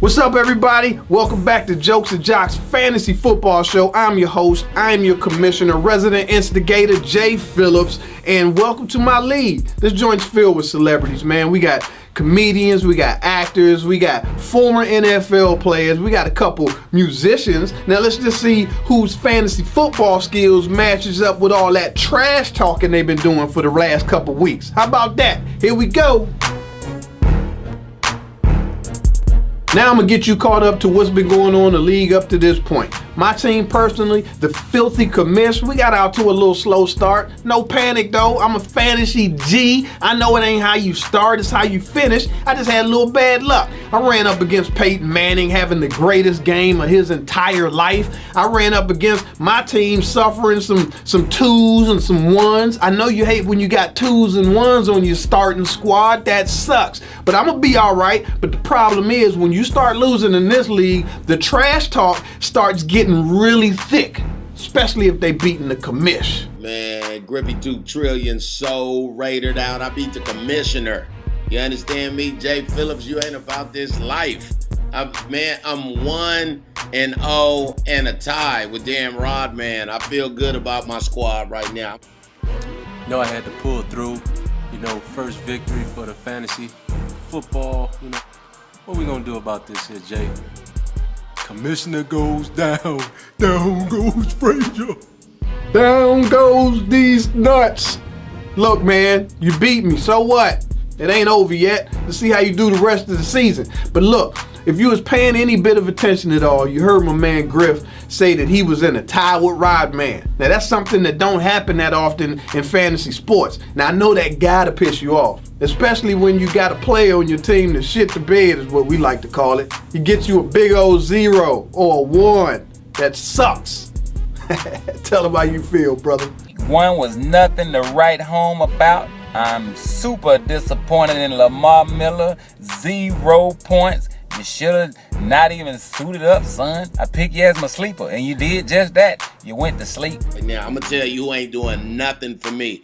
What's up, everybody? Welcome back to Jokes and Jocks Fantasy Football Show. I'm your host, I'm your commissioner, resident instigator, Jay Phillips, and welcome to my league. This joint's filled with celebrities, man. We got comedians, we got actors, we got former NFL players, we got a couple musicians. Now let's just see whose fantasy football skills matches up with all that trash talking they've been doing for the last couple weeks. How about that? Here we go. Now I'm going to get you caught up to what's been going on in the league up to this point. My team personally, the Filthy Commish, we got out to a little slow start. No panic though, I'm a fantasy G. I know it ain't how you start, it's how you finish. I just had a little bad luck. I ran up against Peyton Manning having the greatest game of his entire life. I ran up against my team suffering some twos and some ones. I know you hate when you got twos and ones on your starting squad. That sucks. But I'm going to be all right. But the problem is when you start losing in this league, the trash talk starts getting really thick, especially if they beating the commish. Man, Grippy 2 trillion so rated out. I beat the commissioner. You understand me, Jay Phillips? You ain't about this life. I'm 1-0 and a tie with damn Rodman. I feel good about my squad right now. I had to pull through. First victory for the fantasy football. What we gonna do about this here, Jay? Commissioner goes down, down goes Frazier. Down goes these nuts. Look, man, you beat me, so what? It ain't over yet. Let's see how you do the rest of the season. But look, if you was paying any bit of attention at all, you heard my man Griff say that he was in a tie with Rodman. Now that's something that don't happen that often in fantasy sports. Now I know that gotta piss you off, especially when you got a player on your team that shit the bed is what we like to call it. He gets you a big old 0 or a 1. That sucks. Tell him how you feel, brother. 1 was nothing to write home about. I'm super disappointed in Lamar Miller. 0 points. You should have not even suited up, son. I picked you as my sleeper, and you did just that. You went to sleep. Now, I'm going to tell you who ain't doing nothing for me.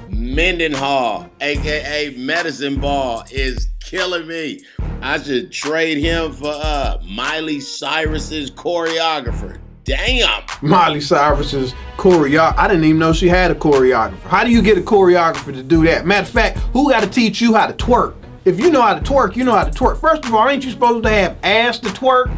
Mendenhall, a.k.a. Medicine Ball, is killing me. I should trade him for Miley Cyrus's choreographer. Damn. Miley Cyrus's choreographer. I didn't even know she had a choreographer. How do you get a choreographer to do that? Matter of fact, who got to teach you how to twerk? If you know how to twerk, you know how to twerk. First of all, ain't you supposed to have ass to twerk?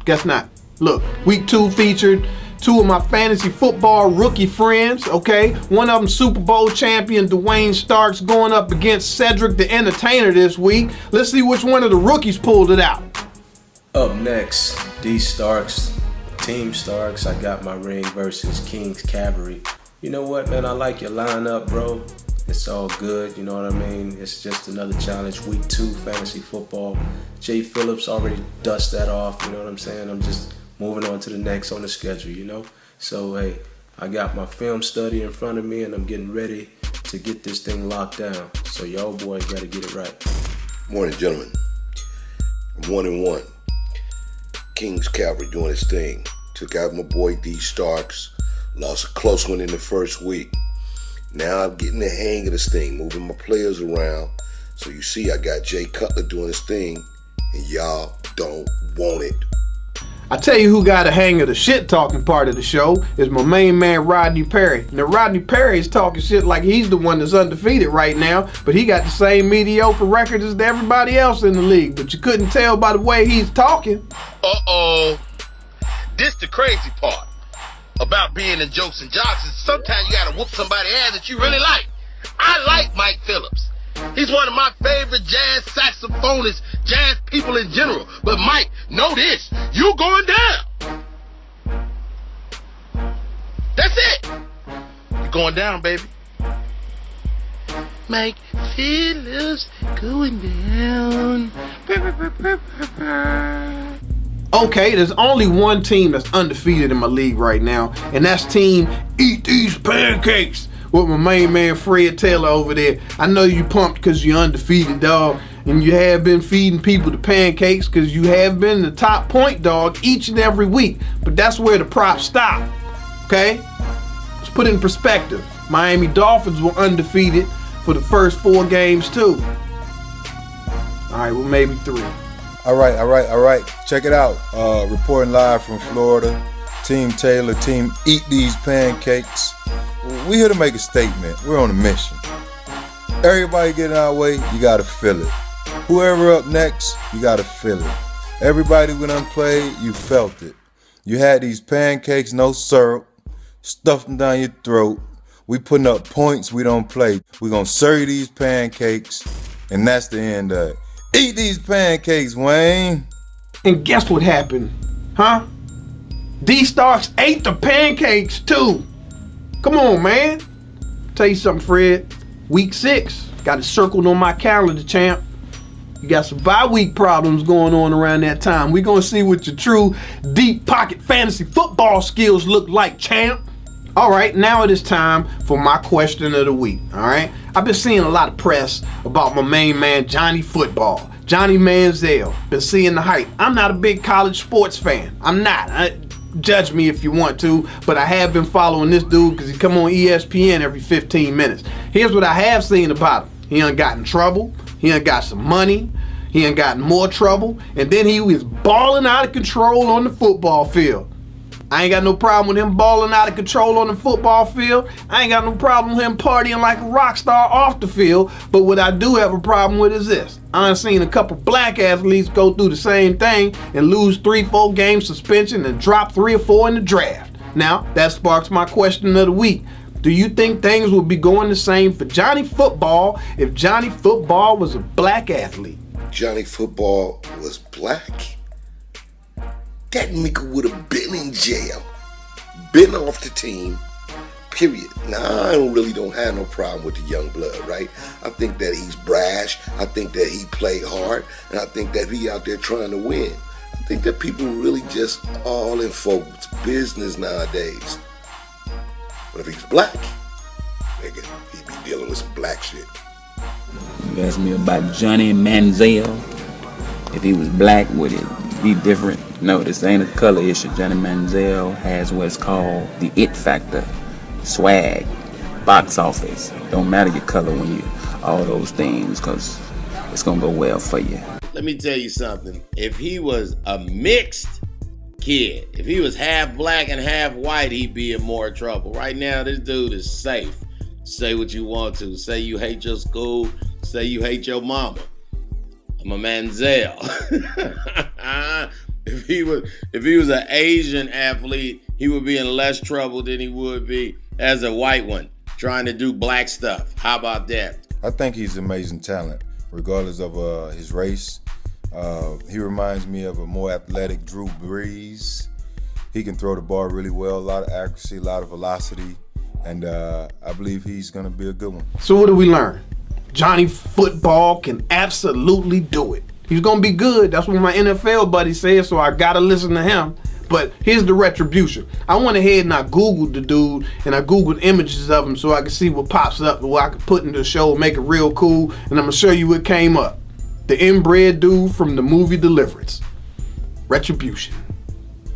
Guess not. Look, week 2 featured 2 of my fantasy football rookie friends, okay? One of them Super Bowl champion Dwayne Starks going up against Cedric the Entertainer this week. Let's see which one of the rookies pulled it out. Up next, D Starks, Team Starks. I got my ring versus King's Cavalry. You know what, man? I like your lineup, bro. It's all good, you know what I mean? It's just another challenge. Week 2 fantasy football. Jay Phillips already dust that off, you know what I'm saying? I'm just moving on to the next on the schedule, So, hey, I got my film study in front of me and I'm getting ready to get this thing locked down. So y'all boys gotta get it right. Morning, gentlemen. I'm 1-1. King's Cavalry doing his thing. Took out my boy D Starks. Lost a close one in the first week. Now I'm getting the hang of this thing, moving my players around. So you see I got Jay Cutler doing his thing, and y'all don't want it. I tell you who got a hang of the shit talking part of the show is my main man Rodney Perry. Now Rodney Perry is talking shit like he's the one that's undefeated right now, but he got the same mediocre record as everybody else in the league. But you couldn't tell by the way he's talking. This the crazy part about being in Jokes and Jocks is sometimes you gotta whoop somebody's ass that you really like. I like Mike Phillips. He's one of my favorite jazz saxophonists, jazz people in general. But Mike, know this, you going down. That's it. You're going down, baby. Mike Phillips going down. Okay, there's only one team that's undefeated in my league right now, and that's team Eat These Pancakes with my main man Fred Taylor over there. I know you pumped because you're undefeated, dog, and you have been feeding people the pancakes because you have been the top point dog each and every week, but that's where the props stop, okay? Let's put it in perspective. Miami Dolphins were undefeated for the first 4 games too. All right, well maybe 3. All right. Check it out. Reporting live from Florida. Team Taylor, team Eat These Pancakes. We here to make a statement. We're on a mission. Everybody get in our way, you gotta feel it. Whoever up next, you gotta feel it. Everybody we done played, you felt it. You had these pancakes, no syrup, stuffed them down your throat. We putting up points, we don't play. We gonna serve you these pancakes, and that's the end of it. Eat these pancakes, Wayne. And guess what happened? Huh? D-Starks ate the pancakes too. Come on, man. Tell you something, Fred. Week 6. Got it circled on my calendar, champ. You got some bye week problems going on around that time. We're going to see what your true deep pocket fantasy football skills look like, champ. All right, now it is time for my question of the week, all right? I've been seeing a lot of press about my main man, Johnny Football, Johnny Manziel. Been seeing the hype. I'm not a big college sports fan. I'm not. Judge me if you want to, but I have been following this dude because he come on ESPN every 15 minutes. Here's what I have seen about him. He done got in trouble. He done got some money. He done got in more trouble. And then he was balling out of control on the football field. I ain't got no problem with him balling out of control on the football field. I ain't got no problem with him partying like a rock star off the field. But what I do have a problem with is this. I done seen a couple black athletes go through the same thing and lose 3-4 game suspension and drop 3 or 4 in the draft. Now, that sparks my question of the week. Do you think things would be going the same for Johnny Football if Johnny Football was a black athlete? Johnny Football was black? That nigga would have been in jail, been off the team, period. Now, I really don't have no problem with the young blood, right? I think that he's brash. I think that he played hard. And I think that he out there trying to win. I think that people really just all in folks' business nowadays. But if he's black, nigga, he'd be dealing with some black shit. You asked me about Johnny Manziel. If he was black, would it be different? No, this ain't a color issue. Johnny Manziel has what's called the it factor, swag, box office. Don't matter your color when you all those things, because it's gonna go well for you. Let me tell you something. If he was a mixed kid, if he was half black and half white, he'd be in more trouble. Right now, this dude is safe. Say what you want to. Say you hate your school. Say you hate your mama. I'm a Manziel. If he was an Asian athlete, he would be in less trouble than he would be as a white one trying to do black stuff. How about that? I think he's amazing talent, regardless of his race. He reminds me of a more athletic Drew Brees. He can throw the ball really well, a lot of accuracy, a lot of velocity, and I believe he's going to be a good one. So what do we learn? Johnny Football can absolutely do it. He's going to be good. That's what my NFL buddy said, so I got to listen to him. But here's the retribution. I went ahead and I Googled the dude, and I Googled images of him so I could see what pops up and what I could put into the show, make it real cool, and I'm going to show you what came up. The inbred dude from the movie Deliverance. Retribution.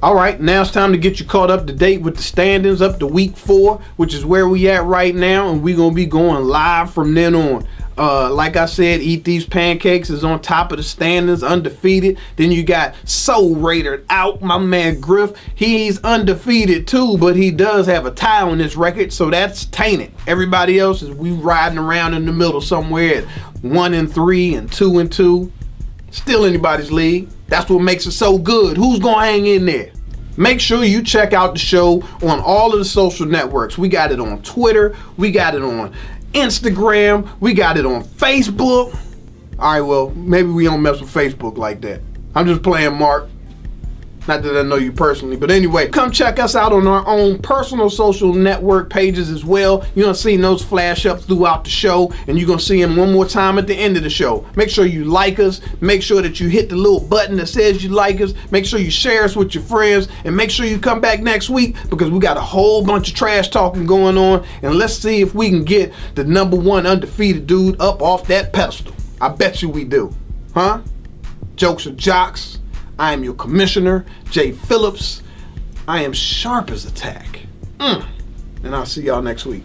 All right, now it's time to get you caught up to date with the standings up to week 4, which is where we at right now, and we're going to be going live from then on. Like I said, Eat These Pancakes is on top of the standings, undefeated. Then you got Soul Raider out, my man Griff. He's undefeated too, but he does have a tie on his record, so that's tainted. Everybody else is we riding around in the middle somewhere at 1-3 and 2-2. Still anybody's league. That's what makes it so good. Who's gonna hang in there? Make sure you check out the show on all of the social networks. We got it on Twitter. We got it on Instagram. We got it on Facebook. All right, well, maybe we don't mess with Facebook like that. I'm just playing, Mark. Not that I know you personally, but anyway, come check us out on our own personal social network pages as well. You're going to see those flash up throughout the show, and you're going to see them one more time at the end of the show. Make sure you like us. Make sure that you hit the little button that says you like us. Make sure you share us with your friends, and make sure you come back next week because we got a whole bunch of trash talking going on, and let's see if we can get the #1 undefeated dude up off that pedestal. I bet you we do. Huh? Jokes or Jocks. I am your commissioner, Jay Phillips. I am sharp as a tack. And I'll see y'all next week.